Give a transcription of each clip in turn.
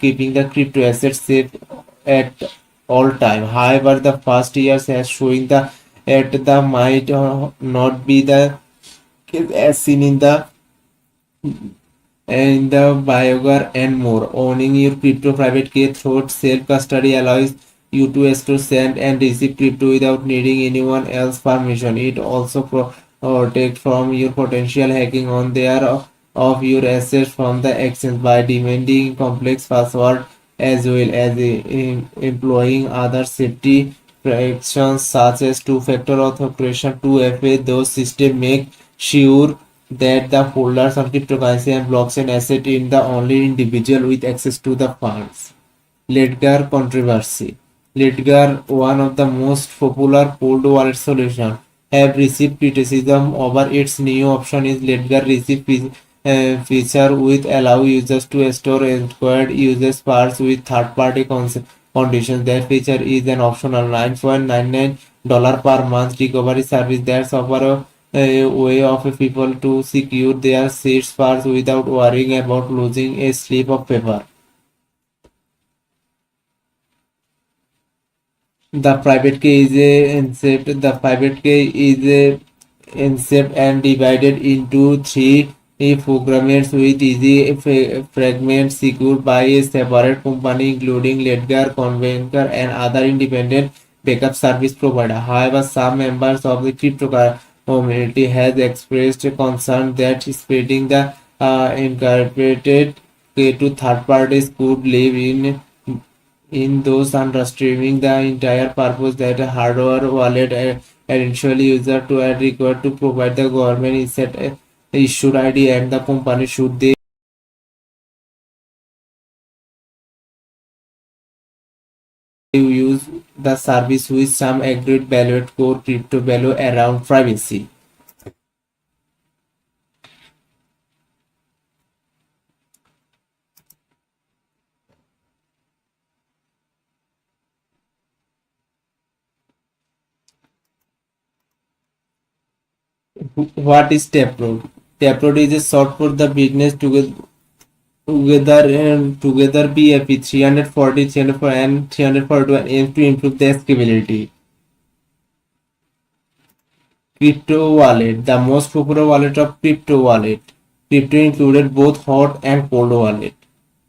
keeping the crypto assets safe at all time. However, the past years has shown the might not be the case as seen in the Biogar and more. Owning your crypto private key through self-custody allows you to store, send, and receive crypto without needing anyone else's permission. It also protects from your potential hacking on their of your assets from the exchange by demanding complex password as well as employing other safety precautions such as two-factor authentication. 2FA, those systems make sure that the holders of cryptocurrency and blockchain asset in the only individual with access to the funds. Ledger controversy. Ledger, one of the most popular cold wallet solutions, have received criticism over its new option is Ledger receive feature which allow users to store required users parts with third-party conditions. That feature is an optional $9.99 per month recovery service that offers a way of people to secure their seeds parts without worrying about losing a slip of paper. The private key is a concept. The private key is a concept and divided into three fragments with easy fragments secured by a separate company, including Ledger, Convenker, and other independent backup service provider. However, some members of the crypto community has expressed concern that spreading the encrypted key to third parties could leave in those unrestricting the entire purpose that a hardware wallet eventually user to are required to provide the government is set issued ID and the company should they use the service with some agreed value core crypto value around privacy. What is Taproot? Taproot is a short for the business together BFE 340, 304 and 341 aims to improve the scalability. Crypto wallet, the most popular wallet of crypto wallet. Crypto included both hot and cold wallet.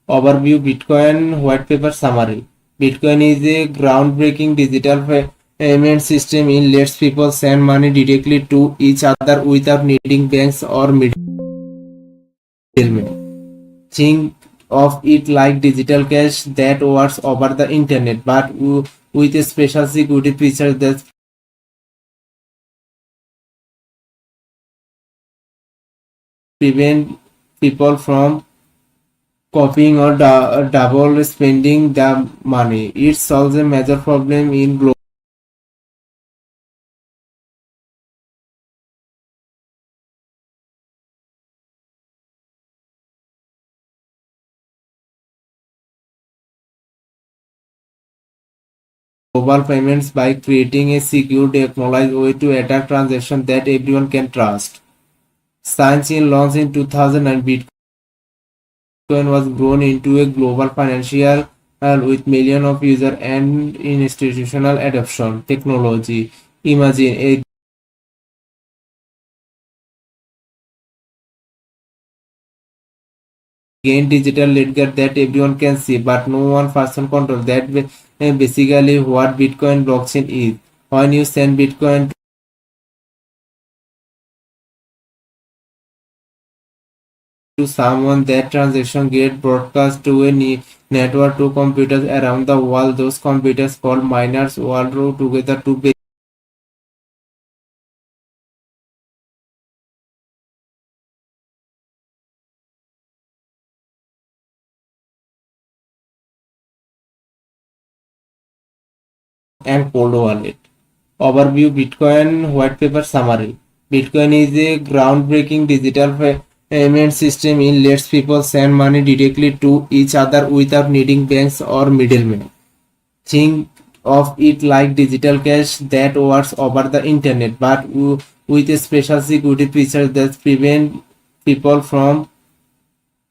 Overview Bitcoin white paper summary. Bitcoin is a groundbreaking digital payment system. It lets people send money directly to each other without needing banks or middlemen. Think of it like digital cash that works over the internet, but with a special security feature that prevent people from copying or double spending the money. It solves a major problem in global payments by creating a secure, decentralized way to attack transactions that everyone can trust. Since its launch in 2009, Bitcoin was grown into a global financial with millions of users and institutional adoption. Technology. Imagine a gain digital ledger that everyone can see, but no one person control. That basically what Bitcoin blockchain is. When you send Bitcoin to someone, that transaction get broadcast to a network to computers around the world. Those computers called miners work together to and cold wallet. Overview Bitcoin white paper summary. Bitcoin is a groundbreaking digital payment system. It lets people send money directly to each other without needing banks or middlemen. Think of it like digital cash that works over the internet, but with a special security feature that prevent people from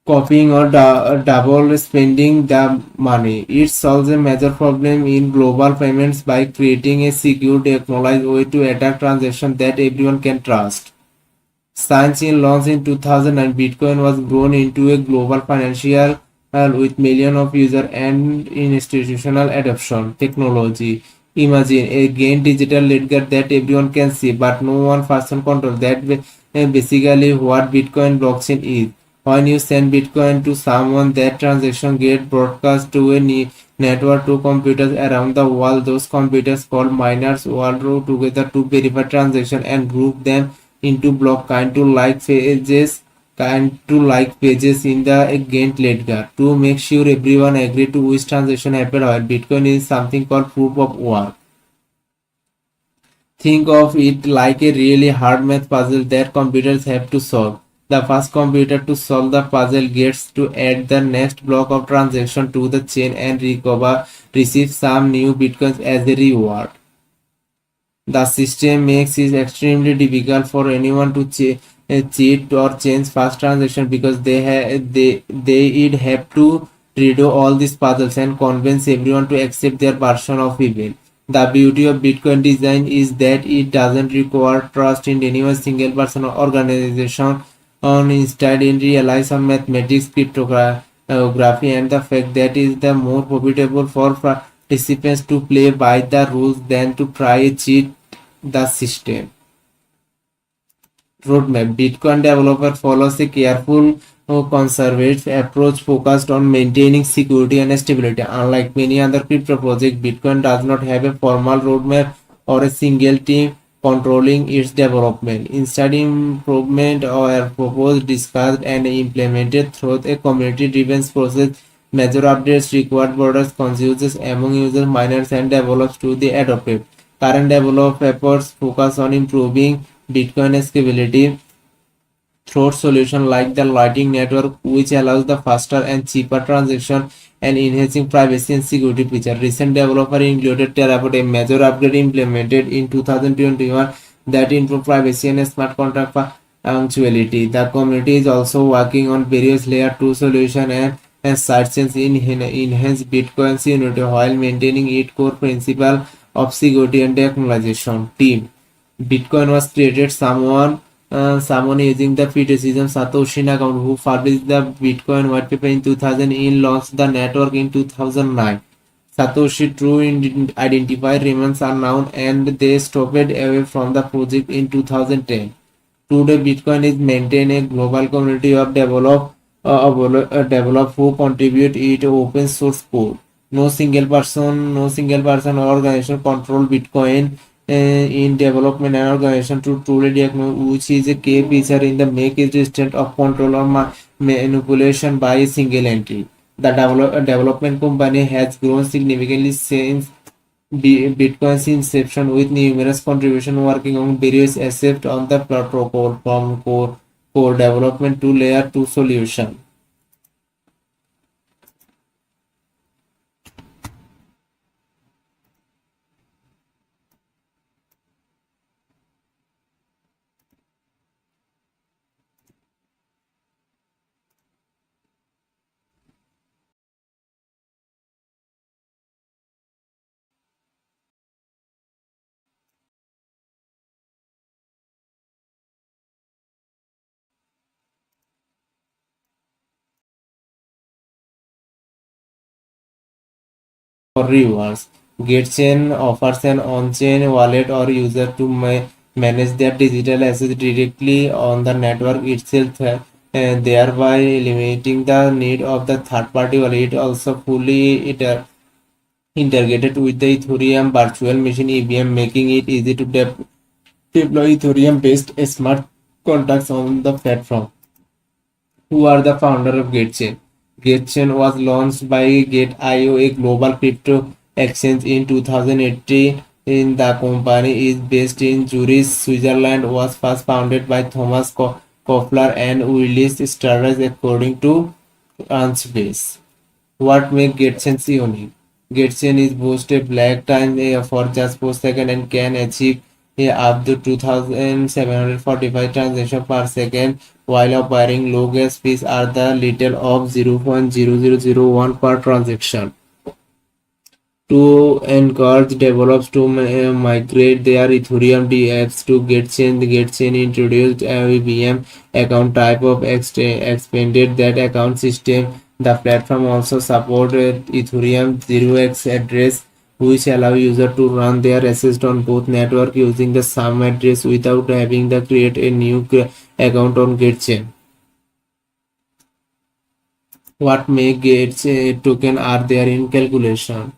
copying or double spending the money. It solves a major problem in global payments by creating a secure, technologized way to attack transactions that everyone can trust. Since its launch in 2009, Bitcoin was grown into a global financial with millions of users and institutional adoption. Technology. Imagine a gain digital ledger that everyone can see, but no one person control. That basically what Bitcoin blockchain is. When you send Bitcoin to someone, that transaction get broadcast to a network to computers around the world. Those computers called miners work together to verify transaction and group them into block kind to like pages in the Gantt ledger to make sure everyone agree to which transaction happened while Bitcoin is something called proof of work. Think of it like a really hard math puzzle that computers have to solve. The first computer to solve the puzzle gets to add the next block of transaction to the chain and receive some new bitcoins as a reward. The system makes it extremely difficult for anyone to cheat or change fast transaction because they'd have to redo all these puzzles and convince everyone to accept their version of event. The beauty of Bitcoin design is that it doesn't require trust in any one single person or organization. Instead, it relies on mathematics, cryptography, and the fact that it is the more profitable for participants to play by the rules than to try cheat the system. Roadmap. Bitcoin developer follows a careful, conservative approach focused on maintaining security and stability. Unlike many other crypto projects, Bitcoin does not have a formal roadmap or a single team controlling its development. Instead, improvement are proposed, discussed, and implemented through a community-driven process. Major updates required broader consensus among users, miners, and developers to be adopted. Current development efforts focus on improving Bitcoin scalability through solutions like the Lightning Network, which allows the faster and cheaper transaction and enhancing privacy and security features. Recent developer included Terraform, a major upgrade implemented in 2021 that improved privacy and smart contract punctuality. The community is also working on various layer 2 solutions and side chains in enhance Bitcoin security while maintaining its core principle of security and technologization. Team Bitcoin was created someone using the criticism Satoshi Nakamoto who published the Bitcoin white paper in 2000 and launched the network in 2009. Satoshi true identifier remains unknown and they stopped away from the project in 2010. Today, Bitcoin is maintained a global community of develop who contribute it open source code. No single person or organization control Bitcoin in development and organization to truly diagnose which is a key feature in the make it resistant of control or manipulation by a single entity. The development company has grown significantly since Bitcoin's inception with numerous contributions working on various aspects on the protocol from core development to layer 2 solution. For rewards, GetChain offers an on-chain wallet or user to manage their digital assets directly on the network itself, and thereby eliminating the need of the third-party wallet. It also fully integrated with the Ethereum virtual machine EVM, making it easy to deploy Ethereum-based smart contracts on the platform. Who are the founder of GetChain? GetChain was launched by Gate.io, a global crypto exchange in 2018. In the company is based in Zurich, Switzerland. Was first founded by Thomas Koffler and Willis Starrett, according to Crunchbase. What makes GetChain unique? GetChain is boosted black time for just 4 seconds and can achieve up to 2745 transactions per second, while offering low gas fees are the little of 0.0001 per transaction. To encourage developers to migrate their Ethereum DApps to GetChain. The GetChain introduced a VM account type of expanded that account system. The platform also supported Ethereum 0x address, which allow users to run their assets on both network using the same address without having to create a new account on GetChain. What make GetChain token are there in calculation?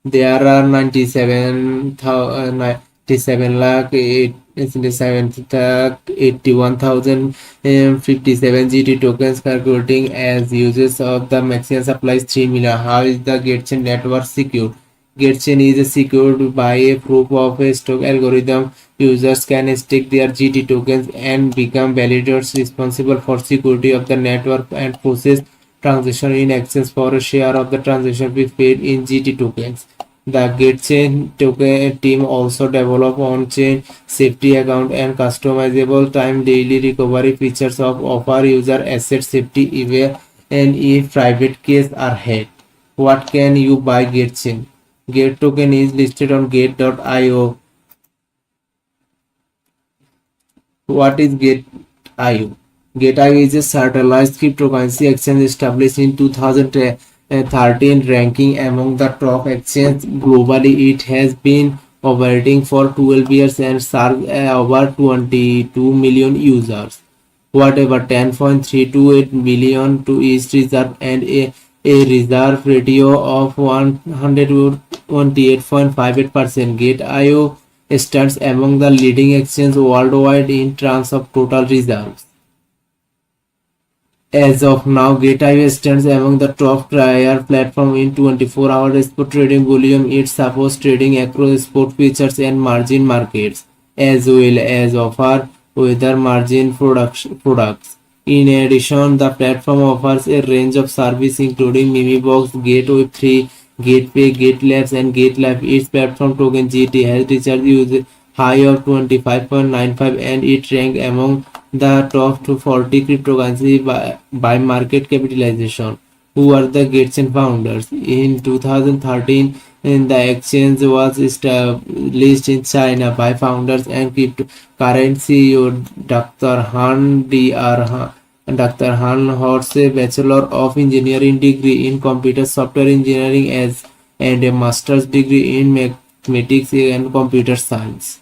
There are 97 lakh 81,057 GT tokens calculating as users of the maximum supply is 3 million. How is the GateChain network secured? GateChain is secured by a proof of a stake algorithm. Users can stake their GT tokens and become validators responsible for security of the network and process transaction in exchange for a share of the transaction fee paid in GT tokens. The GateChain token team also develop on-chain safety account and customizable time daily recovery features of offer user asset safety even and if private keys are hacked. What can you buy GateChain? Gate token is listed on gate.io. What is Gate.io? Gate.io is a centralized cryptocurrency exchange established in 2013, ranking among the top exchanges globally. It has been operating for 12 years and serves over 22 million users. Whatever 10.328 million to each reserve and a reserve ratio of 128.58%. Gate.io stands among the leading exchanges worldwide in terms of total reserves. As of now, Gate.io stands among the top tier platform in 24-hour spot trading volume. It supports trading across spot futures and margin markets, as well as offer weather margin products. In addition, the platform offers a range of services including Mimibox, Gateway 3, Gateway, GateLabs, and GateLab. Its platform token GT has recharge use high of 25.95 and it ranked among the top 40 cryptocurrency by market capitalization. Who are the GateChain founders? In 2013, the exchange was established in China by founders and current CEO Dr. Han holds a Bachelor of Engineering degree in Computer Software Engineering and a Master's degree in Mathematics and Computer Science.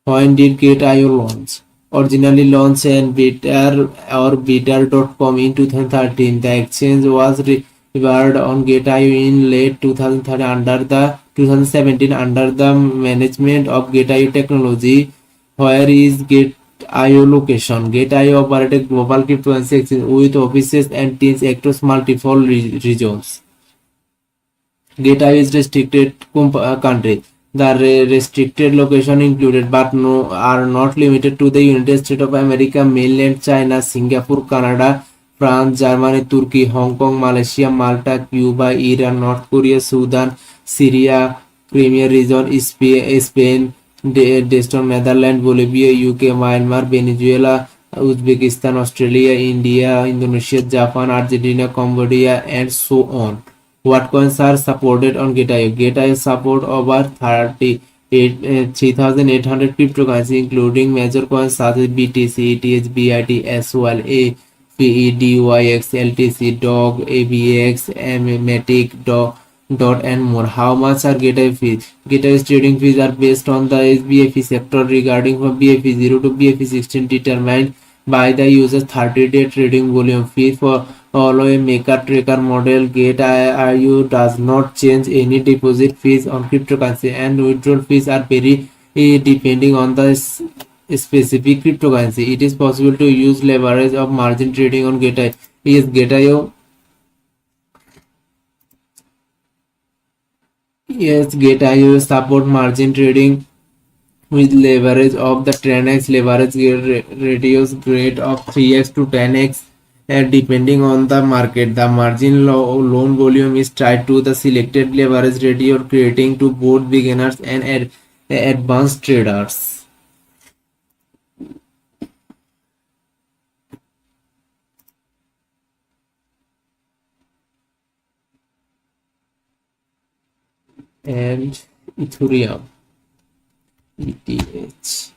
When did Gate.io launch? Originally launched in beta.com in 2013, the exchange was revived on Gate.io in late 2017 under the management of Gate.io Technology. Where is Gate.io location? Gate.io operates a global cryptocurrency exchange with offices and teams across multiple regions. Gate-io is restricted country. The restricted location included but are not limited to the United States of America, mainland China, Singapore, Canada, France, Germany, Turkey, Hong Kong, Malaysia, Malta, Cuba, Iran, North Korea, Sudan, Syria, Crimea region, Spain, Deston, Netherlands, Bolivia, UK, Myanmar, Venezuela, Uzbekistan, Australia, India, Indonesia, Japan, Argentina, Cambodia, and so on. What coins are supported on Gate.io? Gate.io support over 3,800 cryptocurrencies, including major coins such as BTC, ETH, BIT, SOL, FEDYX, LTC, DOG, ABX, Matic, Dot, and more. How much are Gate.io fees? Gate.io's trading fees are based on the SBFE sector regarding from BFE 0 to BFE 16 determined by the user's 30-day trading volume fee for follow a maker tracker model. Gate.io does not change any deposit fees on cryptocurrency and withdrawal fees are very depending on the specific cryptocurrency. It is possible to use leverage of margin trading on Gate.io. Yes, Gate.io support margin trading with leverage of the 10x leverage ratios rate of 3x to 10x depending on the market. The margin loan volume is tied to the selected leverage ratio, creating to both beginners and advanced traders. And Ethereum, ETH.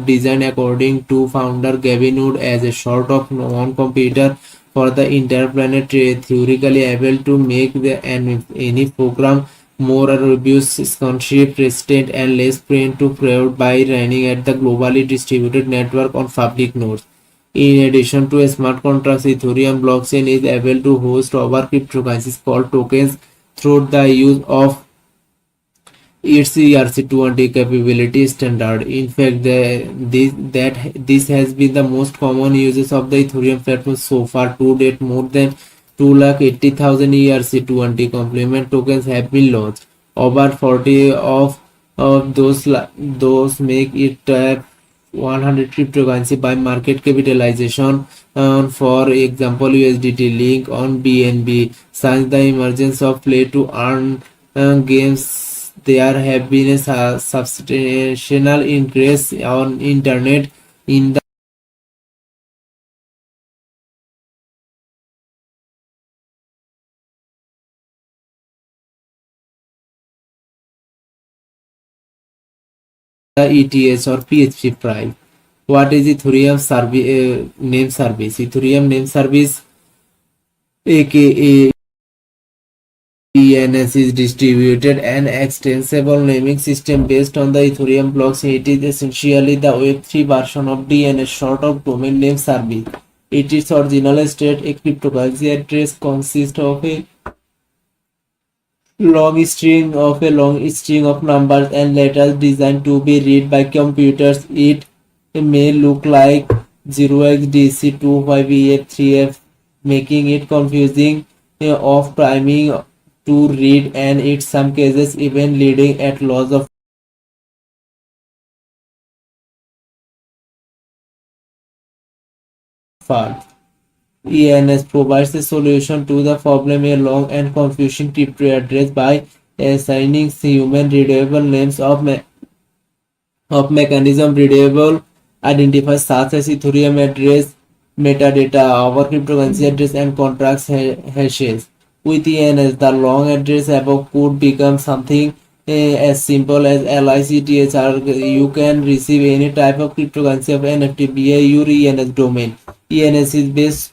Designed according to founder Gavin Wood as a sort of non-computer for the interplanet, theoretically able to make any program more robust, concept resistant, and less prone to fraud by running at the globally distributed network on public nodes. In addition to smart contracts, Ethereum blockchain is able to host over cryptocurrencies called tokens through the use of its ERC20 capability standard. In fact, this has been the most common uses of the Ethereum platform so far. To date, more than 280,000 ERC20 complement tokens have been launched. Over 40 of those make it 100 cryptocurrency by market capitalization. For example, USDT Link on BNB. Since the emergence of play to earn games, there have been a substantial increase on internet in the ETS or PHP price. What is Ethereum name service? Ethereum name service, aka ENS, is distributed and extensible naming system based on the Ethereum blockchain. It is essentially the Web3 version of DNS, short of domain name service. It is original state a cryptocurrency address consists of a long string of numbers and letters designed to be read by computers. It may look like 0xDC, 25EF, 3F, making it confusing of timing to read, and in some cases even leading at loss of funds. ENS provides a solution to the problem, a long and confusing crypto address, by assigning human readable names of mechanism readable identifiers such as Ethereum address, metadata, our cryptocurrency address, and contracts hashes. With ENS, the long address above could become something as simple as LICTHR. You can receive any type of cryptocurrency of NFT via your ENS domain. ENS is based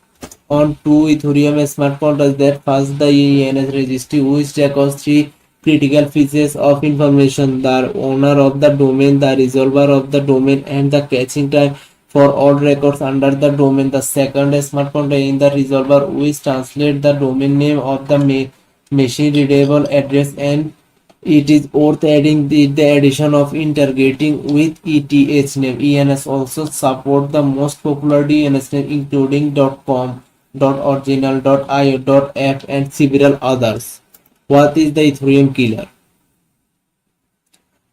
on two Ethereum smart contracts that pass the ENS registry, which records three critical pieces of information: the owner of the domain, the resolver of the domain, and the caching time for all records under the domain. The second smart contract in the resolver, which translates the domain name of the machine readable address, and it is worth adding the addition of integrating with ETH name. ENS also support the most popular DNS name including .com, .original, .io, .app, and several others. What is the Ethereum killer?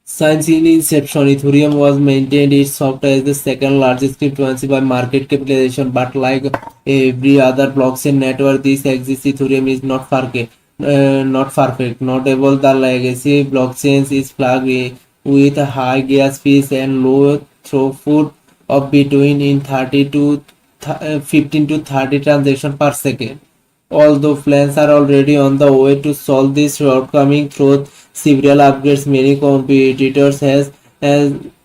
Since its inception, Ethereum was maintained its software as the second largest cryptocurrency by market capitalization, but like every other blockchain network, this exists. Ethereum is not perfect. Notable, the legacy blockchains is flagged with a high gas fees and low throughput of between in 30 to 15 to 30 transactions per second. Although plans are already on the way to solve this shortcoming through several upgrades, many competitors has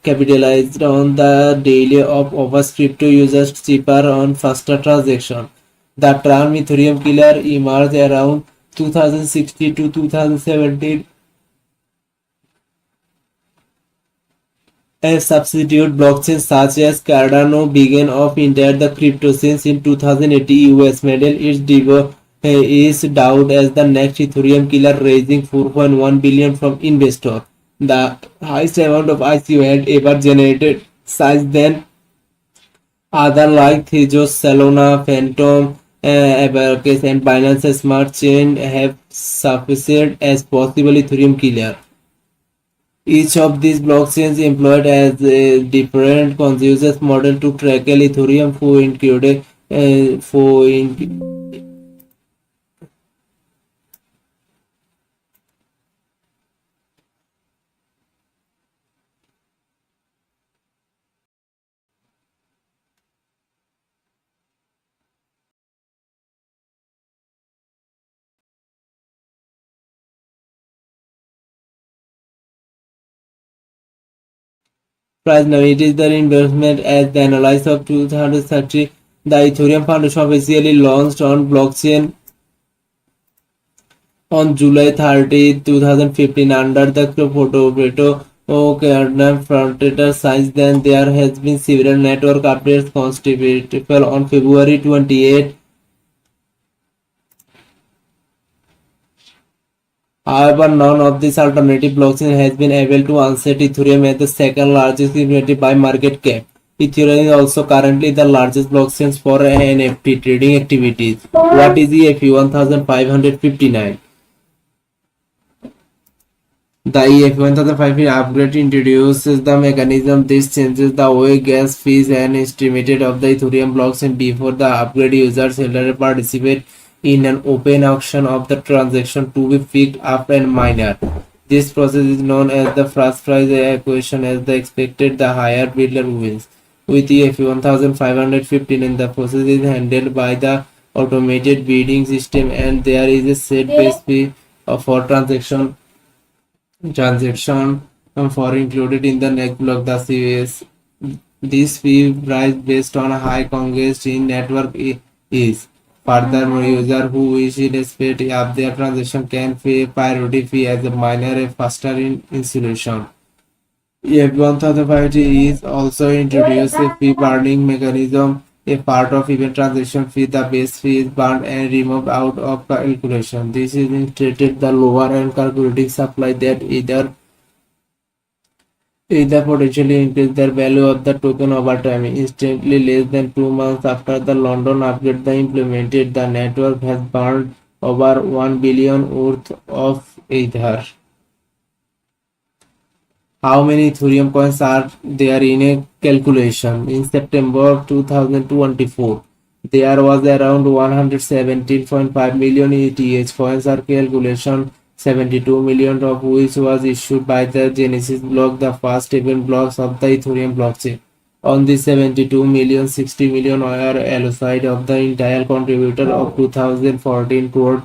capitalized on the daily of offers crypto users cheaper on faster transaction. The term Ethereum killer emerged around 2016 to 2017 A substitute blockchain such as Cardano began of entire the crypto since in 2018 US medal is doubt as the next Ethereum killer raising 4.1 billion from investor. The highest amount of ICO had ever generated since then other like Thejos, Solana, Phantom, Abercase and Binance Smart Chain have surfaced as possible Ethereum killer. Each of these blockchains employed as a different consensus model to track Ethereum for included for price. Now it is the investment as the analysis of 2030. The Ethereum Foundation officially launched on blockchain on July 30, 2015 under the Proto kernel frontier. Since then, there has been several network updates constituted on February 28. However, none of these alternative blockchains has been able to unseat Ethereum as the second largest community by market cap. Ethereum is also currently the largest blockchain for NFT trading activities. What is EFE 1559? The EF-1500 upgrade introduces the mechanism. This changes the way gas fees and estimated of the Ethereum blockchain. Before the upgrade, users will participate in an open auction of the transaction to be picked up and mined. This process is known as the first price equation. As the expected, the higher bidder wins. With EF-1515, and the process is handled by the automated bidding system, and there is a set base fee for transaction for included in the next block. The CVS this fee price based on high congestion in network is. Furthermore, user who wish to speed up their transaction can pay priority fee as a minor a faster in installation. F-1005 is also introduced a fee burning mechanism. A part of even transaction fee, the base fee is burned and removed out of calculation. This is treated the lower and calculating supply that either potentially increase the value of the token over time. Instantly, less than 2 months after the London upgrade the implemented, the network has burned over 1 billion worth of Ether. How many Ethereum coins are there in a calculation? In September of 2024, there was around 117.5 million ETH coins are calculation, 72 million of which was issued by the Genesis block, the first even blocks of the Ethereum blockchain. On the 72 million, 60 million were allocated of the entire contributor of 2014 toward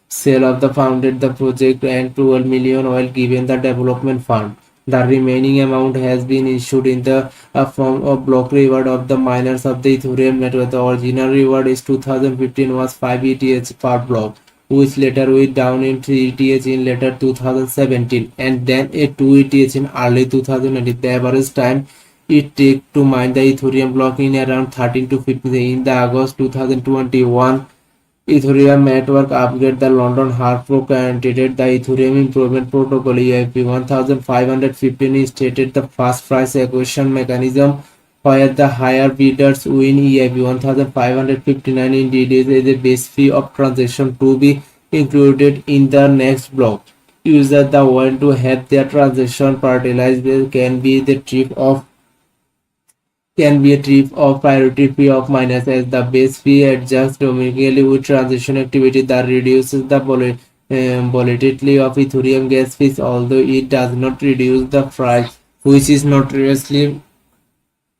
sale of the founded the project and 12 million while given the development fund. The remaining amount has been issued in the form of block reward of the miners of the Ethereum network. The original reward is 2015 was 5 ETH per block, which later went down in 3 ETH in later 2017 and then a 2 ETH in early 2020. The average time it takes to mine the Ethereum block in around 13 to 15 in the August 2021. Ethereum network upgrade the London hard fork created the Ethereum Improvement Protocol EIP 1515 stated the fast price equation mechanism where the higher bidders win. EIP 1559 indeed is a base fee of transaction to be included in the next block. Users that want to have their transaction prioritized can be a trip of priority fee of minus as the base fee adjusts dynamically with transaction activity that reduces the volatility of Ethereum gas fees, although it does not reduce the price, which is notoriously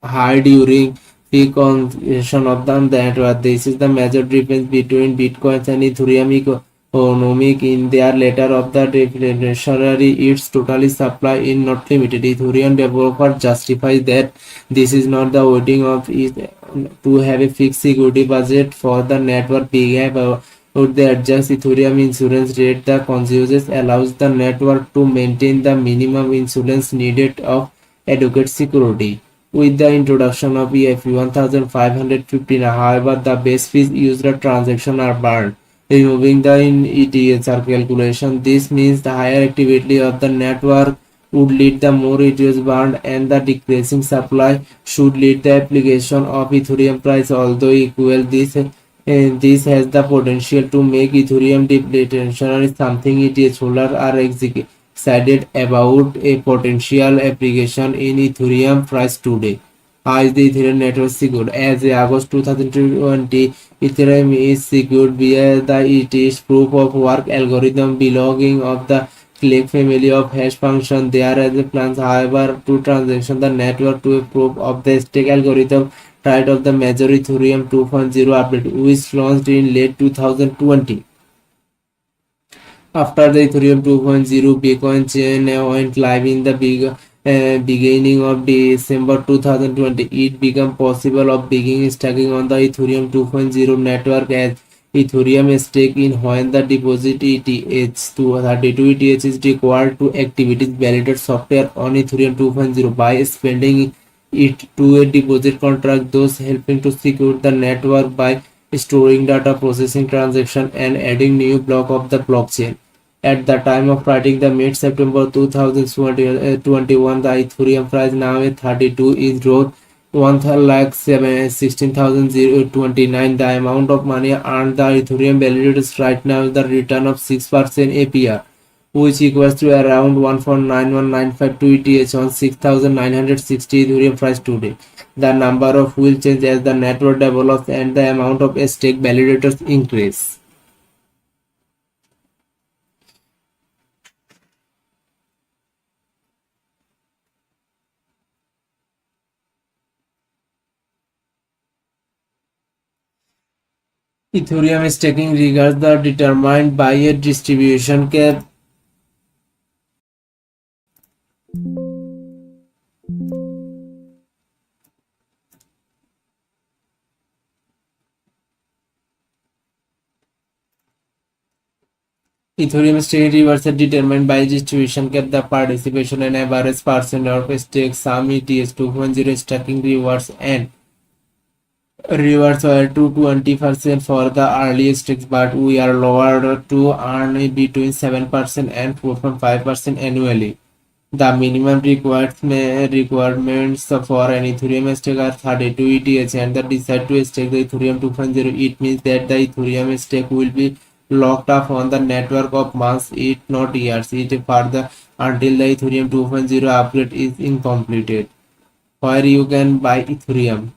high during peak congestion of the network. This is the major difference between Bitcoins and Ethereum economic. In their letter of the deflationary, its total supply is not limited. Ethereum developer justifies that this is not the waiting of it to have a fixed security budget for the network behavior. Would they adjust Ethereum insurance rate? The consensus allows the network to maintain the minimum insurance needed of adequate security. With the introduction of EIP 1515, however, the base fees used the transaction are burned. Removing the in ETHR calculation, this means the higher activity of the network would lead the more ETH burned, and the decreasing supply should lead the application of Ethereum price. Although equal, this has the potential to make Ethereum deflationary, something ETH holders are excited about a potential application in Ethereum price today. How is the Ethereum network secured? As of August 2020, Ethereum is secured via the ETH proof of work algorithm belonging of the Click family of hash function. There are the plans, however, to transition the network to a proof of the stake algorithm right of the major Ethereum 2.0 update, which launched in late 2020. After the Ethereum 2.0, Bitcoin chain went live in the beginning of December 2020. It became possible of beginning stacking on the Ethereum 2.0 network as Ethereum stake in when the deposit ETH to 32 ETH is required to activate validated software on Ethereum 2.0 by spending it to a deposit contract, thus helping to secure the network by storing data, processing transaction, and adding new block of the blockchain. At the time of writing, the mid-September 2021, the Ethereum price now at 32 is rose 1,16,029. The amount of money earned the Ethereum validators right now is the return of 6% APR, which equals to around 1.9195 ETH on 6,960 Ethereum price today. The number of will change as the network develops and the amount of stake validators increase. Ethereum staking regards are determined by a distribution cap. Ethereum staking rewards are determined by distribution cap, the participation and average percent of stake. Some ETH 2.0 staking rewards are to 20% for the early stakes, but we are lowered to earn between 7% and 4.5% annually. The minimum requirements for an Ethereum stake are 32 ETH, and the decide to stake the Ethereum 2.0. It means that the Ethereum stake will be locked up on the network of months, it not years. It further until the Ethereum 2.0 upgrade is incompleted. Where you can buy Ethereum.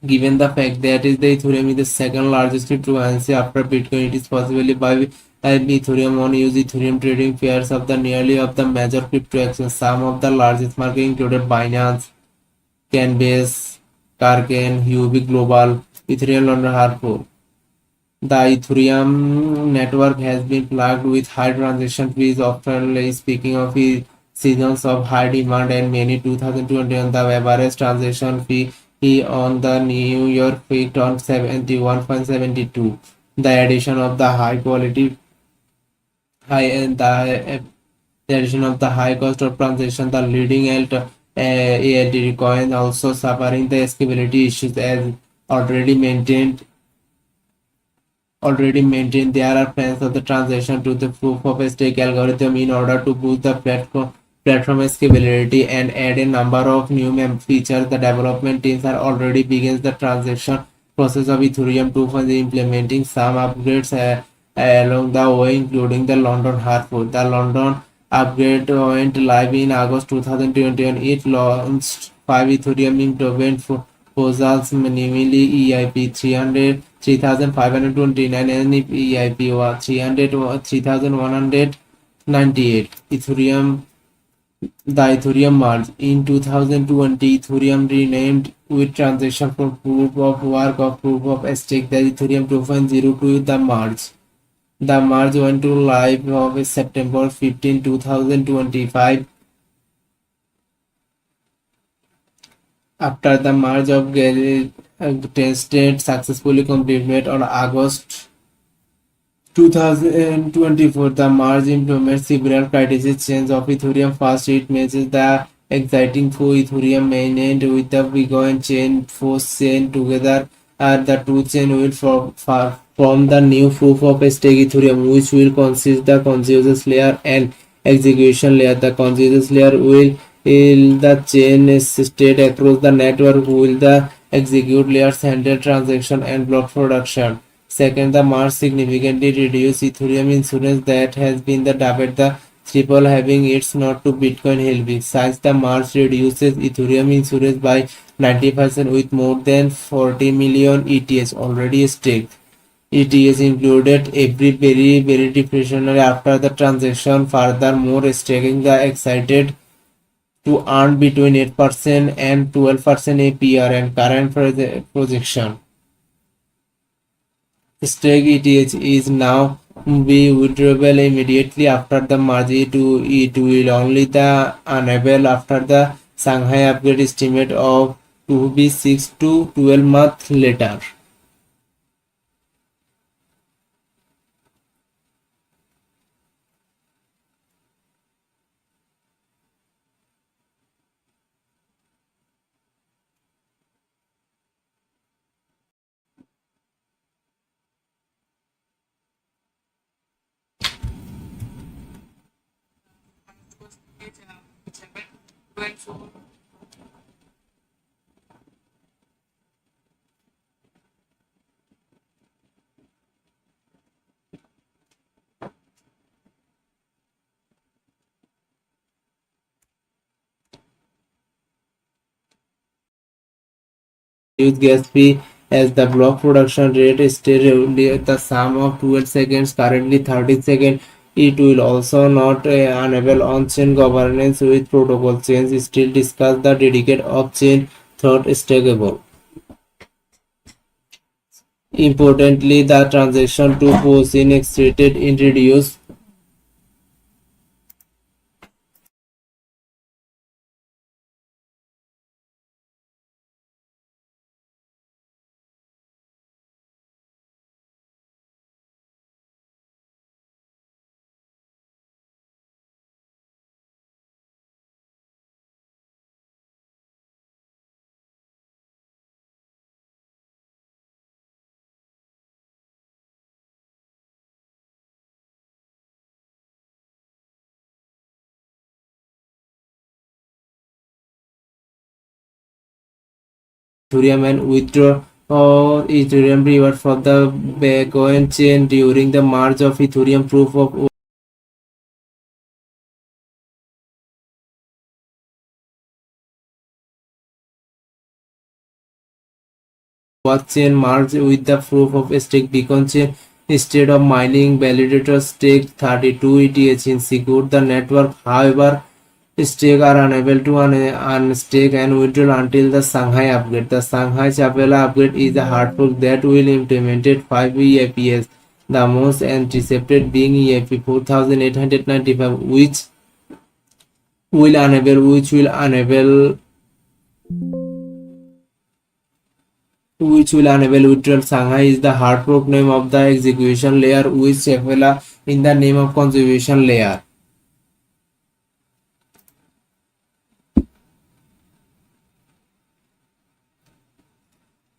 Given the fact that is the Ethereum is the second largest cryptocurrency after Bitcoin, it is possibly by Ethereum on use Ethereum trading pairs of the nearly of the major crypto exchanges. Some of the largest market included Binance, Coinbase, Kraken, Huobi Global, Ethereum London Hartford. The Ethereum network has been plagued with high transaction fees, often speaking of seasons of high demand, and many 2021 the average transaction fee on the New York peaked on 71.72. The addition of the high quality high and the addition of the high cost of transaction, the leading ALD coin also suffering the scalability issues as already maintained there are plans of the transition to the proof of stake algorithm in order to boost the platform scalability and add a number of new features. The development teams are already begins the transaction process of Ethereum 2.0, implementing some upgrades along the way, including the London Hartford. The London upgrade went live in August 2020, and it launched 5 Ethereum improvement proposals, namely EIP 300, 3,529 and EIP 3,198. The Ethereum merge. In 2020, Ethereum renamed with transaction from proof of work of proof of stake the Ethereum 2.0 to the merge. The merge went to live of September 15, 2025. After the merge of tested successfully completed on August 2024, the merge implements several criteria change of Ethereum. First, it matches the exciting for Ethereum mainnet with the Bitcoin chain force chain together. The two chain will form the new proof of stake Ethereum, which will consist the consensus layer and execution layer. The consensus layer will the chain is state across the network, will the execute layers handle transaction and block production. Second, the March significantly reduced Ethereum insurance that has been the debate the triple having its not to Bitcoin heavy. Since the March reduces Ethereum insurance by 90% with more than 40 million ETH already staked. ETH included every very deflationary after the transaction. Furthermore, staking the excited to earn between 8% and 12% APR and current projection. Stake ETH is now be withdrawable immediately after the merge. It will only the enable after the Shanghai upgrade estimate of to be 6 to 12 months later. Use gas fee as the block production rate stay at the sum of 12 seconds, currently 30 seconds. It will also not enable on-chain governance with protocol change. Still discuss the dedicate off-chain thought stackable. Importantly, the transaction to post in extracted introduced Ethereum and withdraw or Ethereum reward for the Bitcoin chain during the merge of Ethereum proof of blockchain merge with the proof of stake Bitcoin chain. Instead of mining, validators stake 32 ETH in secure the network. However, stake are unable to unstake and withdraw until the Shanghai upgrade. The Shanghai Chapela upgrade is a hard fork that will implement 5 EIPs, the most anticipated being EIP 4895, which will enable withdrawal. Shanghai is the hard fork name of the execution layer with Chapela in the name of conservation layer.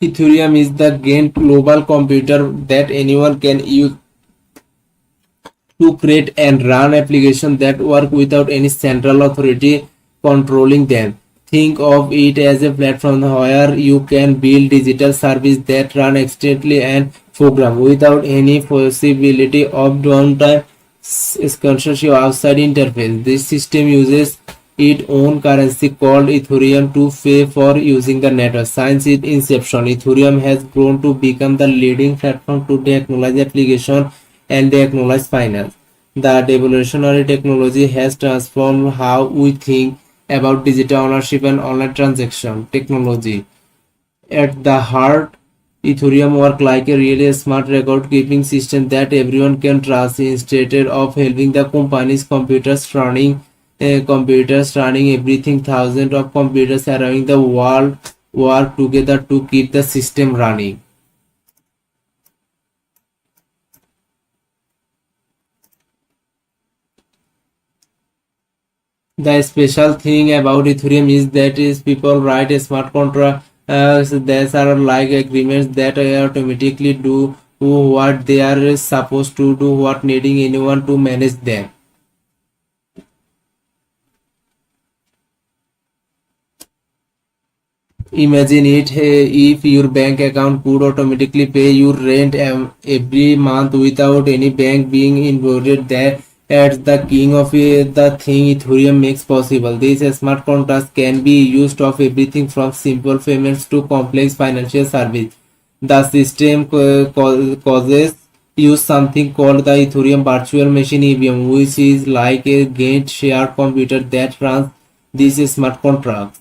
Ethereum is the gain global computer that anyone can use to create and run applications that work without any central authority controlling them. Think of it as a platform where you can build digital services that run instantly and program without any possibility of downtime, censorship outside interface. This system uses its own currency called Ethereum to pay for using the network. Since its inception, Ethereum has grown to become the leading platform to technology application and acknowledge finance. The evolutionary technology has transformed how we think about digital ownership and online transaction technology. At the heart, Ethereum works like a really smart record keeping system that everyone can trust instead of helping the computers running everything. Thousands of computers around the world work together to keep the system running. The special thing about Ethereum is that is people write a smart contract that are like agreements that automatically do what they are supposed to do, what needing anyone to manage them. Imagine it if your bank account could automatically pay your rent every month without any bank being involved. That's the king of the thing Ethereum makes possible. These smart contracts can be used of everything from simple payments to complex financial service. The system causes use something called the Ethereum virtual machine EVM, which is like a gate shared computer that runs these smart contracts.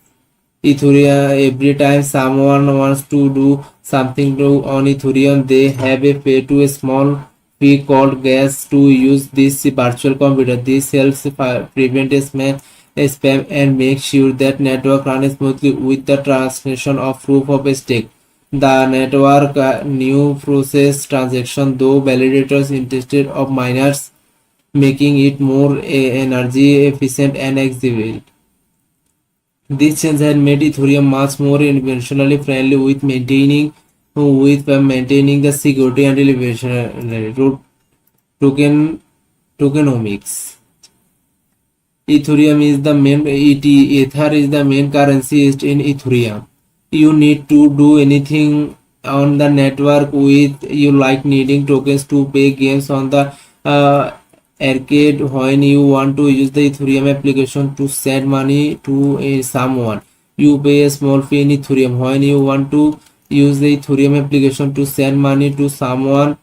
Ethereum, every time someone wants to do something on Ethereum, they have a pay to a small fee called gas to use this virtual computer. This helps prevent spam and make sure that network runs smoothly with the transmission of proof of stake. The network new process transaction though validators instead of miners, making it more energy efficient and accessible. This change has made Ethereum much more environmentally friendly with maintaining the security and elevation token tokenomics. Ethereum is the main Ether is the main currency used in Ethereum. You need to do anything on the network with you like needing tokens to pay games on the uh, arcade when you want to use the Ethereum application to send money to someone. You pay a small fee in Ethereum when you want to use the Ethereum application to send money to someone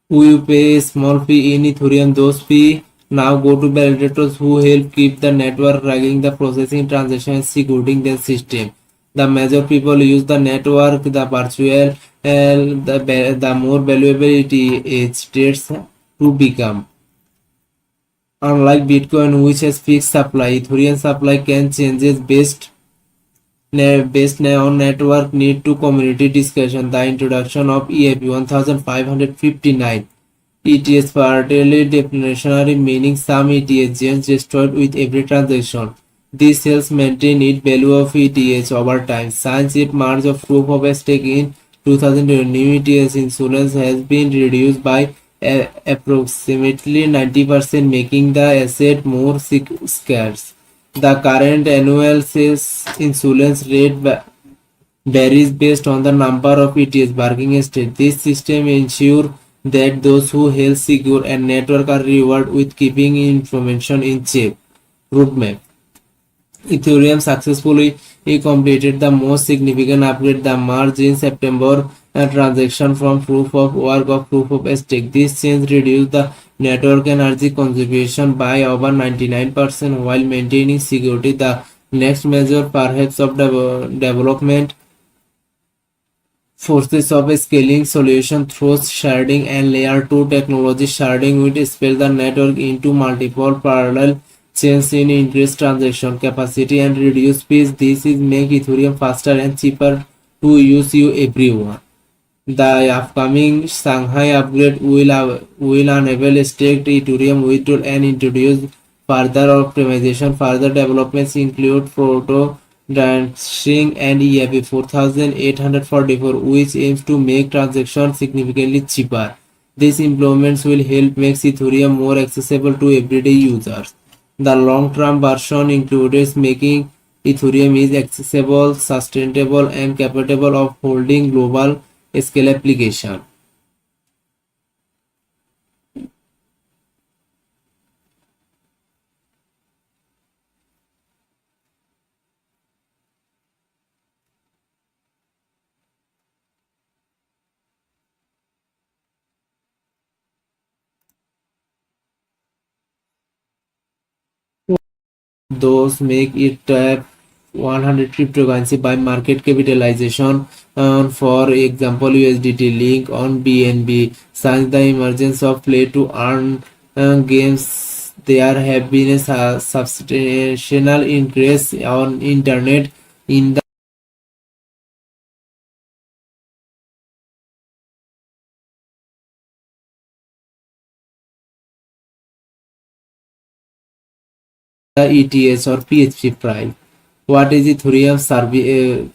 who you pay a small fee in Ethereum. Those fees now go to validators who help keep the network running, the processing transactions, securing the system. The major people use the network, the virtual, the more valuable it is states to become. Unlike Bitcoin, which has fixed supply, Ethereum supply can changes based on network need to community discussion. The introduction of EIP 1559 ETS partly deflationary, meaning some ETH gets destroyed with every transaction. This helps maintain its value of ETH over time. Since its margin of proof of stake in 2020, new ETH insurance has been reduced by approximately 90%, making the asset more scarce. The current annual sales insurance rate varies based on the number of ETS bargaining state. This system ensures that those who help secure and network are rewarded with keeping information in check. Roadmap. Ethereum successfully completed the most significant upgrade, the merge in September transaction from proof of work of proof of stake. This change reduced the network energy consumption by over 99% while maintaining security. The next measure perhaps of development forces of a scaling solution through sharding and layer 2 technology. Sharding will split the network into multiple parallel chains in increase transaction capacity and reduce fees. This is make Ethereum faster and cheaper to use you everyone. The upcoming Shanghai upgrade will enable staked Ethereum withdrawal and introduce further optimization. Further developments include proto dancing and EIP 4844, which aims to make transactions significantly cheaper. These improvements will help make Ethereum more accessible to everyday users. The long-term version includes making Ethereum is accessible, sustainable, and capable of holding global scale application. Those make it tap 100 cryptocurrency by market capitalization. For example, USDT link on BNB. Since the emergence of play to earn games, there have been a substantial increase on internet in ETH or PHP price. What is Ethereum service?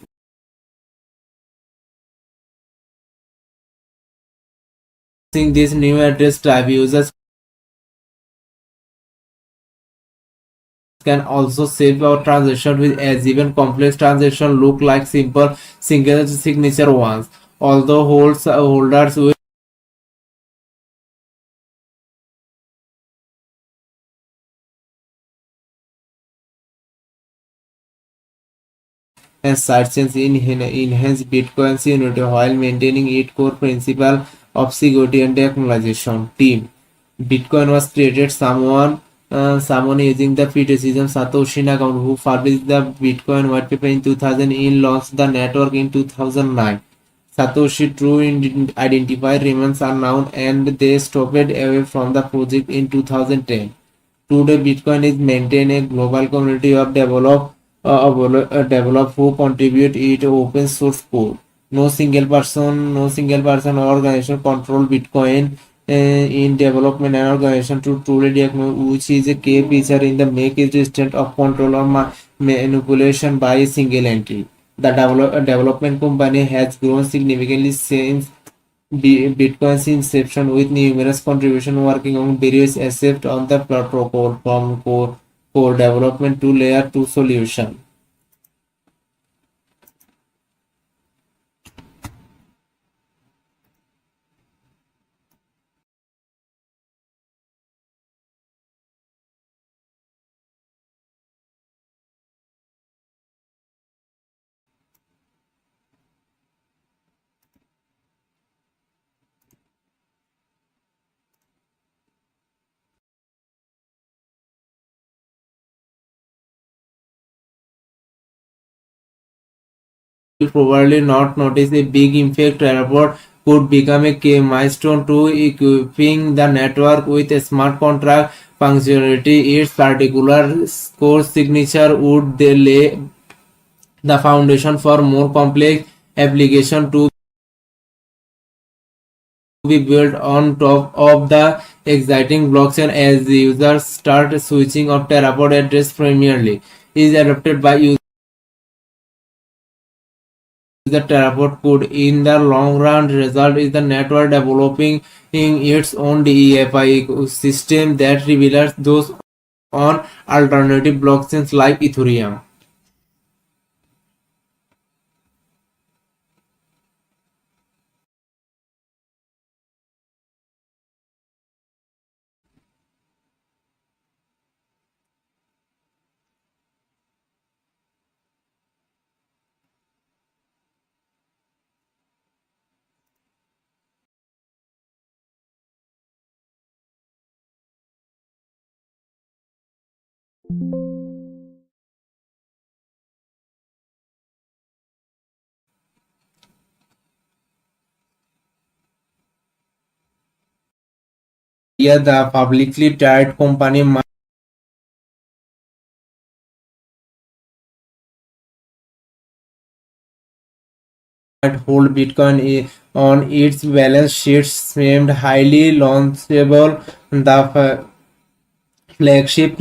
Using this new address type, users can also save our transaction with as even complex transaction look like simple single signature ones. Although holders will and sidechains enhance Bitcoin's unity while maintaining its core principle of security and technologization. Team Bitcoin was created someone using the criticism Satoshi Nakamoto who published the Bitcoin white paper in 2000 and launched the network in 2009. Satoshi true identifier remains unknown and they stopped away from the project in 2010. Today, Bitcoin is maintained a global community of develop who contribute it open source code. No single person or organization control Bitcoin in development and organization to truly diagnose, which is a key feature in the make it resistant of control or manipulation by a single entity. The development company has grown significantly since Bitcoin's inception with numerous contributions working on various aspects on the protocol from core development to layer 2 solution. You probably not notice a big impact report could become a key milestone to equipping the network with a smart contract functionality. Its particular core signature would they lay the foundation for more complex application to be built on top of the exciting blockchain as the users start switching off Terraform address primarily is adopted by users the Terraform code. In the long run, result is the network developing in its own DeFi ecosystem that reveals those on alternative blockchains like Ethereum. Yeah, the publicly traded company might hold Bitcoin on its balance sheets named highly launchable. The flagship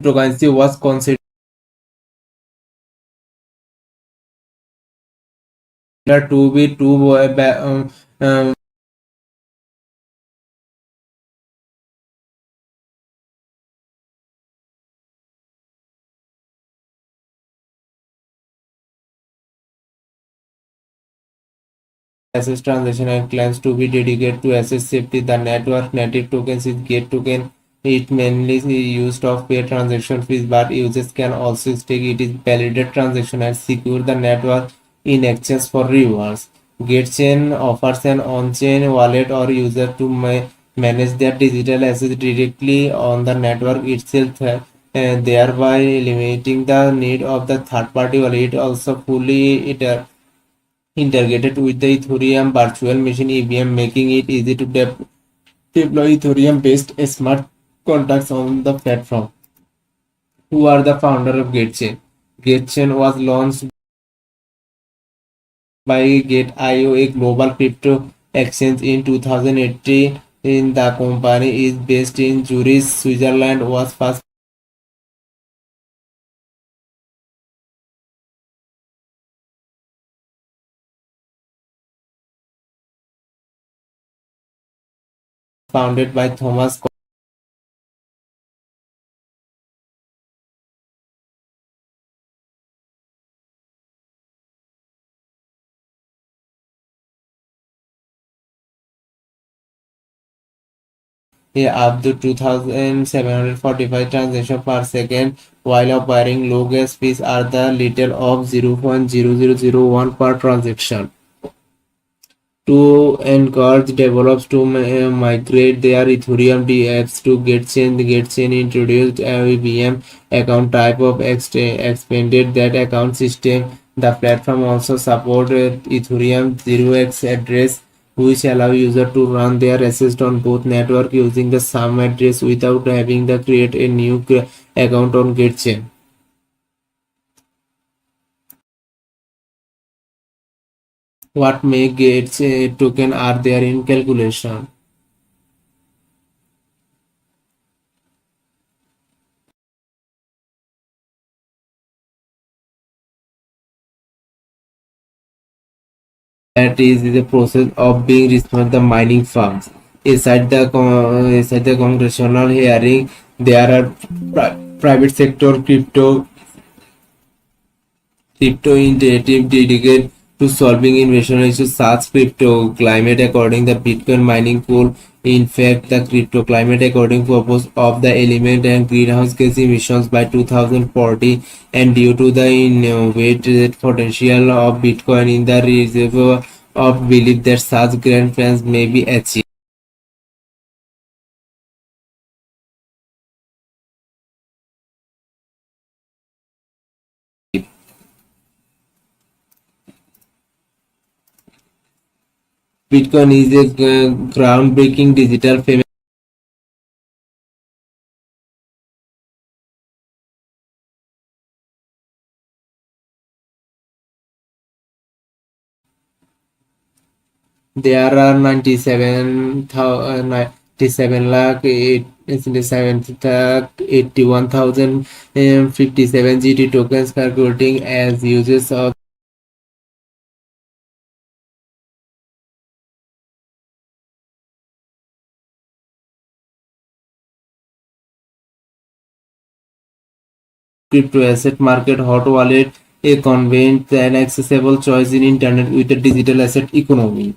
cryptocurrency was considered to be too assess transaction and claims to be dedicated to assess safety. The network native tokens is gate token. It mainly is used of pay transaction fees, but users can also stake it is validate transaction and secure the network in exchange for rewards. GateChain offers an on-chain wallet or user to manage their digital assets directly on the network itself, thereby eliminating the need of the third-party wallet. Also fully integrated with the Ethereum virtual machine EVM, making it easy to deploy Ethereum-based smart contracts on the platform. Who are the founder of GateChain? GateChain was launched by Gate.io, a global crypto exchange in 2018. In the company is based in Zurich, Switzerland, was first founded by Thomas up to 2745 transactions per second while acquiring low gas fees are the little of 0.0001 per transaction. To encourage developers to migrate their Ethereum DApps to GetChain. The GetChain introduced a VM account type of expanded that account system. The platform also supports Ethereum 0x address, which allow users to run their assets on both network using the same address without having to create a new account on GetChain. What make Gates token are there in calculation? That is the process of being responsible the mining farms. Inside the congressional hearing, there are private sector crypto initiative dedicated to solving innovation issues such as crypto climate according the Bitcoin mining pool. In fact, the crypto climate according purpose of the element and greenhouse gas emissions by 2040 and due to the innovative potential of Bitcoin in the reserve of belief that such grand plans may be achieved. Bitcoin is a groundbreaking digital payment. There are 97 lakh 81,057 GT tokens calculating as users of crypto asset market hot wallet, a convenient and accessible choice in internet with a digital asset economy.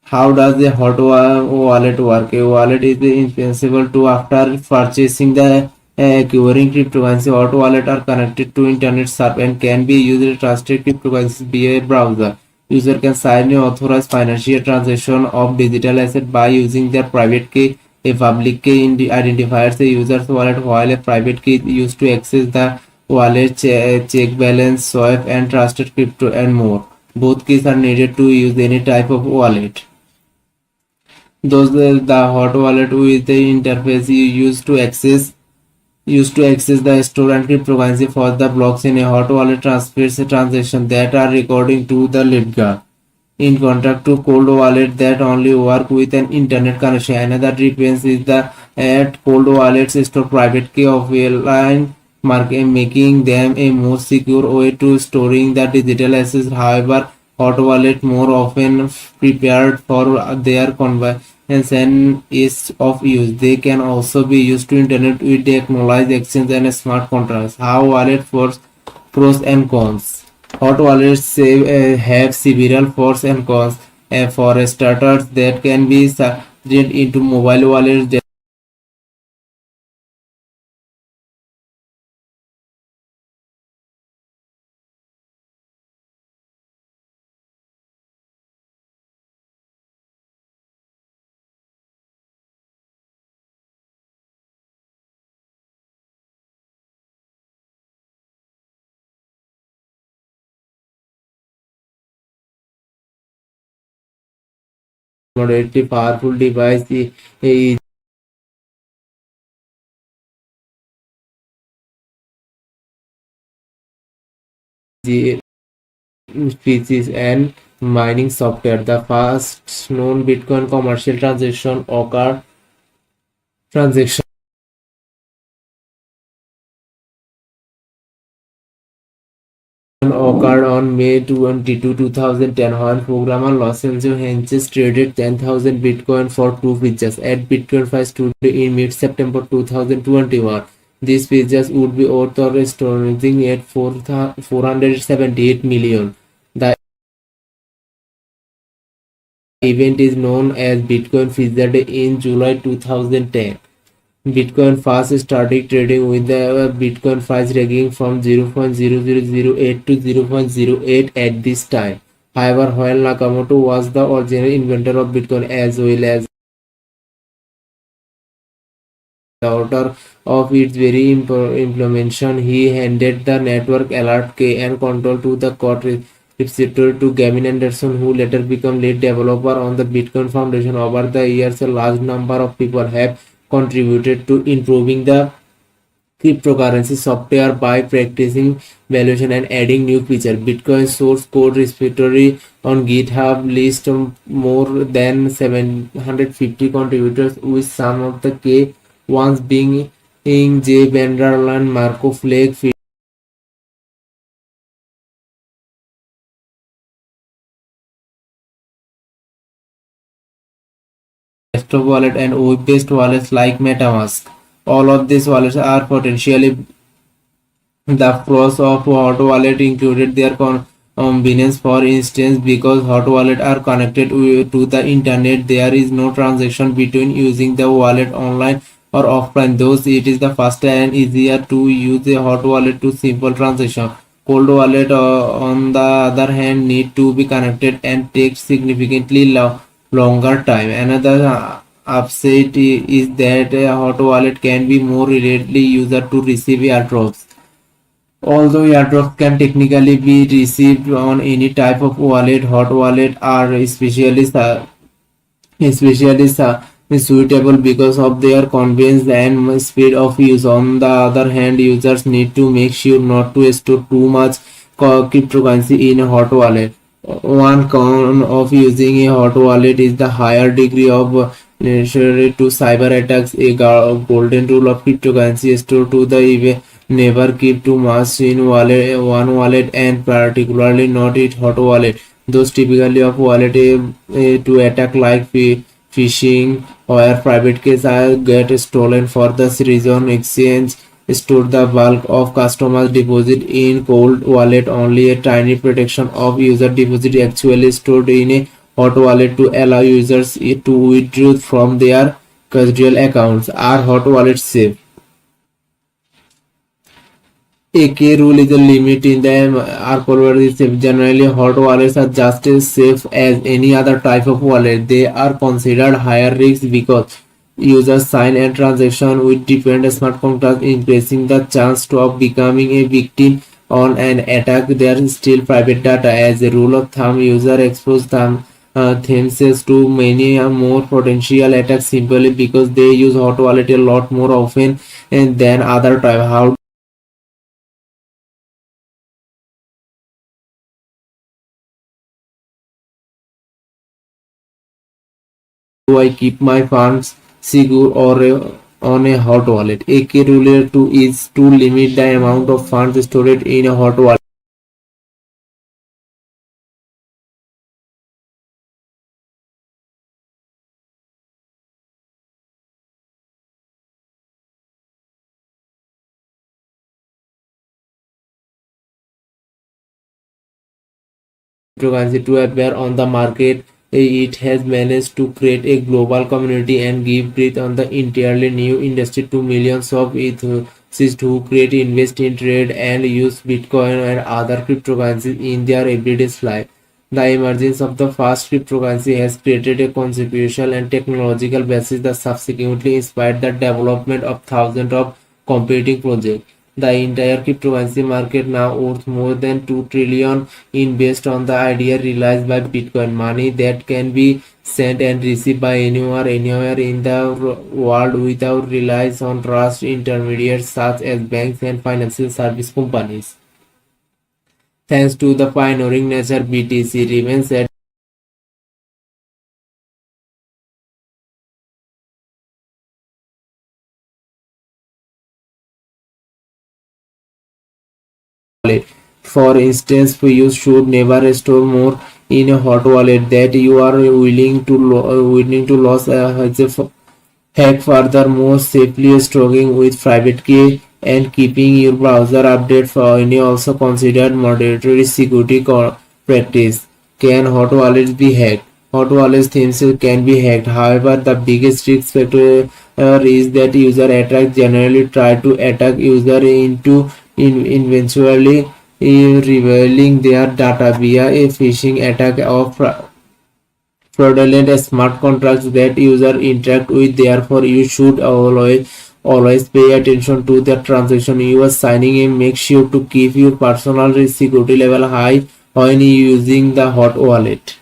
How does a wallet work? A wallet is indispensable to after purchasing the acquiring cryptocurrency. Hot wallet are connected to internet server and can be used to trusted cryptocurrencies via a browser. User can sign a authorized financial transaction of digital asset by using their private key. A public key identifies the user's wallet while a private key is used to access the wallet, check balance, swipe and trusted crypto and more. Both keys are needed to use any type of wallet. Those the hot wallet with the interface you used to access the store and cryptocurrency for the blockchain. A hot wallet transfers a transaction that are recording to the ledger. In contrast to cold wallet that only work with an internet connection, another difference is the at cold wallets store private key of a line market, making them a more secure way to storing the digital assets. However, hot wallet more often prepared for their convenience and ease of use. They can also be used to internet with the acknowledged exchange and smart contracts. How wallet for pros and cons. Hot wallets have several pros and cons. For starters, that can be subject into mobile wallets. Moderately powerful device is species and mining software. The first known Bitcoin commercial transaction occurred on May 2010, when programmer Lorenzo Henches traded 10,000 Bitcoin for two features at Bitcoin price today in mid-September 2021. These features would be worth or astonishing at 478 million. The event is known as Bitcoin Feature Day in July 2010. Bitcoin first started trading with the Bitcoin price ranging from 0.0008 to 0.08 at this time. However, while Nakamoto was the original inventor of Bitcoin as well as the author of its very implementation, he handed the network alert key and control to the court receptor to Gavin Anderson, who later became lead developer on the Bitcoin Foundation. Over the years, a large number of people have contributed to improving the cryptocurrency software by practicing valuation and adding new features. Bitcoin source code repository on GitHub lists more than 750 contributors, with some of the key ones being Jay Vanderland, Marco Flake, Astro Wallet, and web-based wallets like MetaMask. All of these wallets are potentially the pros of hot wallet included their convenience. For instance, because hot wallet are connected to the internet, there is no transaction between using the wallet online or offline. Thus, it is the faster and easier to use a hot wallet to simple transaction. Cold wallet, on the other hand, need to be connected and take significantly longer time. Another upside is that a hot wallet can be more readily used to receive airdrops. Although airdrops can technically be received on any type of wallet, hot wallet are especially suitable because of their convenience and speed of use. On the other hand, users need to make sure not to store too much cryptocurrency in a hot wallet. One con of using a hot wallet is the higher degree of necessary to cyber attacks. A golden rule of cryptocurrency store to the event never keep too much in one wallet, and particularly not in hot wallet. Those typically of wallet to attack like phishing or private keys are get stolen. For this reason, exchange store the bulk of customers deposit in cold wallet. Only a tiny protection of user deposit actually stored in a hot wallet to allow users to withdraw from their custodial accounts. Are hot wallets safe? A key rule is a limit in them are provided safe. Generally, hot wallets are just as safe as any other type of wallet. They are considered higher risk because users sign a transaction with different smart contracts, increasing the chance of becoming a victim on an attack. There is still private data. As a rule of thumb, user expose themselves to many more potential attacks simply because they use hot wallet a lot more often and than other type. How do I keep my funds secure or on a hot wallet? A key rule to is to limit the amount of funds stored in a hot wallet. Cryptocurrency to appear on the market, it has managed to create a global community and give breath on the entirely new industry to millions of enthusiasts who create, invest in, trade, and use Bitcoin and other cryptocurrencies in their everyday life. The emergence of the fast cryptocurrency has created a conceptual and technological basis that subsequently inspired the development of thousands of competing projects. The entire cryptocurrency market now worth more than 2 trillion in based on the idea realized by Bitcoin, money that can be sent and received by anyone anywhere in the world without reliance on trust intermediaries such as banks and financial service companies. Thanks to the pioneering nature, BTC remains at wallet. For instance, you should never store more in a hot wallet that you are willing to lose as a hack. Furthermore, safely storing with private key and keeping your browser update for any also considered mandatory security practice. Can hot wallets be hacked? Hot wallets themselves can be hacked. However, the biggest risk factor is that user attacks generally try to attack user into eventually revealing their data via a phishing attack or fraudulent smart contracts that user interact with. Therefore, you should always pay attention to the transaction you are signing in. Make sure to keep your personal security level high when using the hot wallet.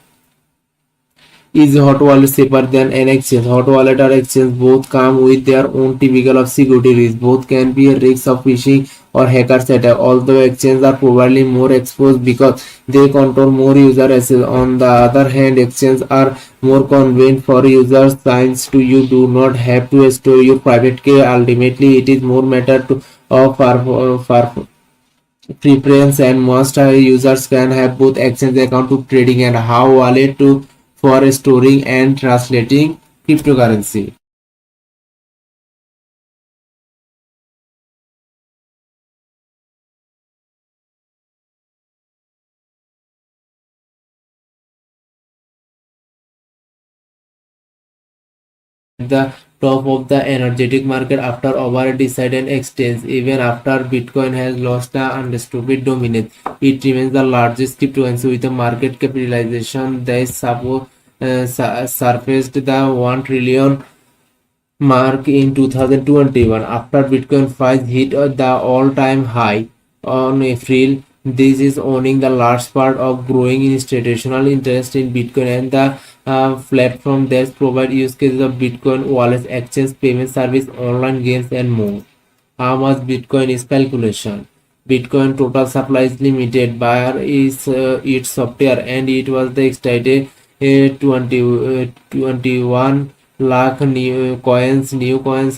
Is hot wallet safer than an exchange? Hot wallet or exchange both come with their own typical of security risks. Both can be a risk of phishing or hacker setup. Although exchanges are probably more exposed because they control more user access. On the other hand, exchanges are more convenient for users since you do not have to store your private key. Ultimately, it is more matter to of for preference, and most users can have both exchange account to trading and how wallet to for storing and translating cryptocurrency. At the top of the energetic market after over a decade exchange. Even after Bitcoin has lost the undisputed dominance, it remains the largest cryptocurrency with a market capitalization that surpassed the 1 trillion mark in 2021 after Bitcoin price hit the all-time high on April. This is owning the large part of growing institutional interest in Bitcoin and the platform that provide use cases of Bitcoin wallets, exchange, payment service, online games, and more. How much Bitcoin is calculation? Bitcoin total supply is limited by its software, and it was the excited 21 lakh new coins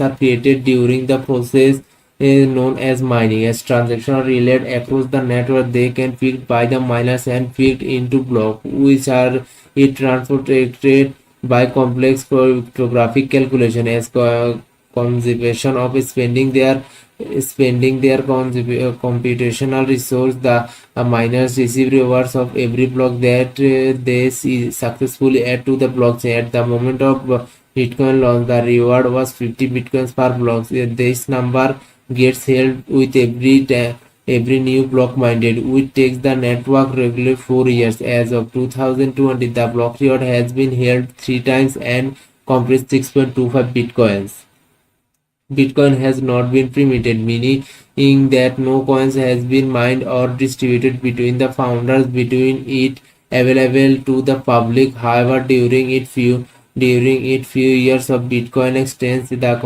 are created during the process known as mining. As transactions are relayed across the network, they can fixed by the miners and fixed into blocks, which are transported by complex cryptographic calculation as conservation of spending their computational resource. The miners receive rewards of every block that they successfully add to the blockchain. At the moment of Bitcoin launch, the reward was 50 bitcoins per block. This number gets held with every new block minted, which takes the network regularly 4 years. As of 2020, the block reward has been held 3 times and compressed 6.25 bitcoins. Bitcoin has not been permitted, meaning that no coins has been mined or distributed between the founders between it available to the public. However, during its few years of Bitcoin exchange, the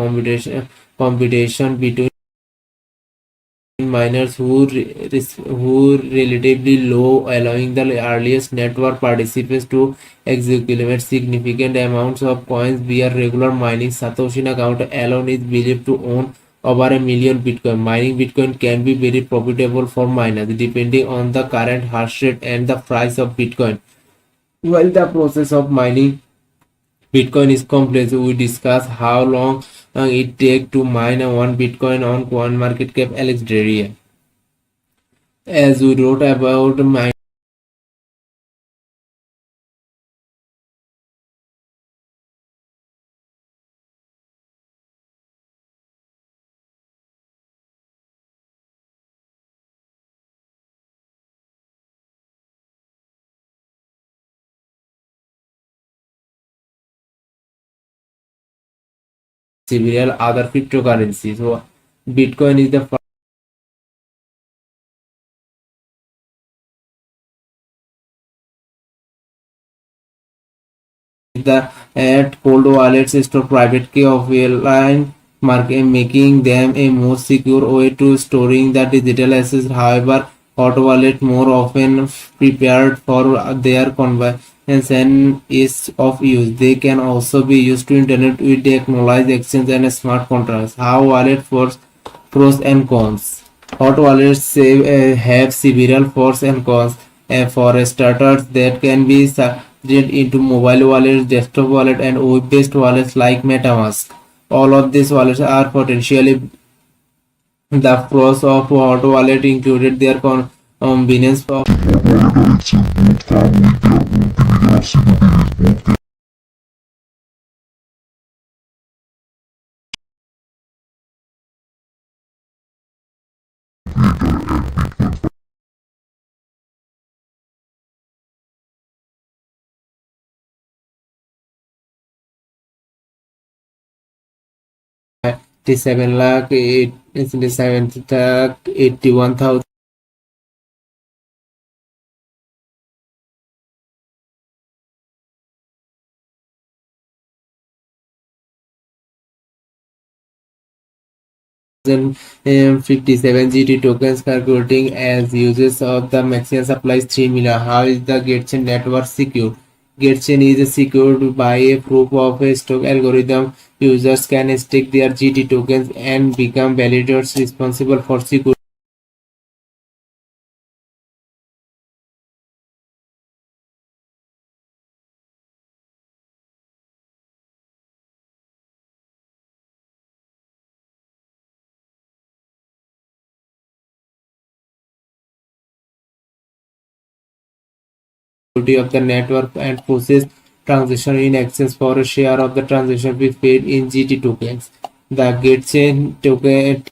competition between miners who relatively low, allowing the earliest network participants to accumulate significant amounts of coins via regular mining. Satoshi Nakamoto alone is believed to own over a million Bitcoin. Mining Bitcoin can be very profitable for miners, depending on the current hash rate and the price of Bitcoin. While the process of mining Bitcoin is complex, we discuss how long it takes to mine one Bitcoin on CoinMarketCap Alexandria. As we wrote about mining several other cryptocurrencies, so Bitcoin is the at cold wallets store private key of line market, making them a more secure way to storing the digital assets. However, hot wallet more often prepared for their convenience and ease of use. They can also be used to internet with the acknowledged exchange and smart contracts. How wallet for pros and cons. Hot wallets have several pros and cons. For starters, that can be separated into mobile wallets, desktop wallet, and web-based wallets like MetaMask. All of these wallets are potentially the pros of hot wallet included their convenience for seven lakh 81,000 57 GT tokens calculating as uses of the maximum supply 3 million. How is the GateChain network secure? GateChain is secured by a proof of a stake algorithm. Users can stake their GT tokens and become validators responsible for security of the network and process transaction in exchange for a share of the transaction be paid in GT tokens. The GateChain token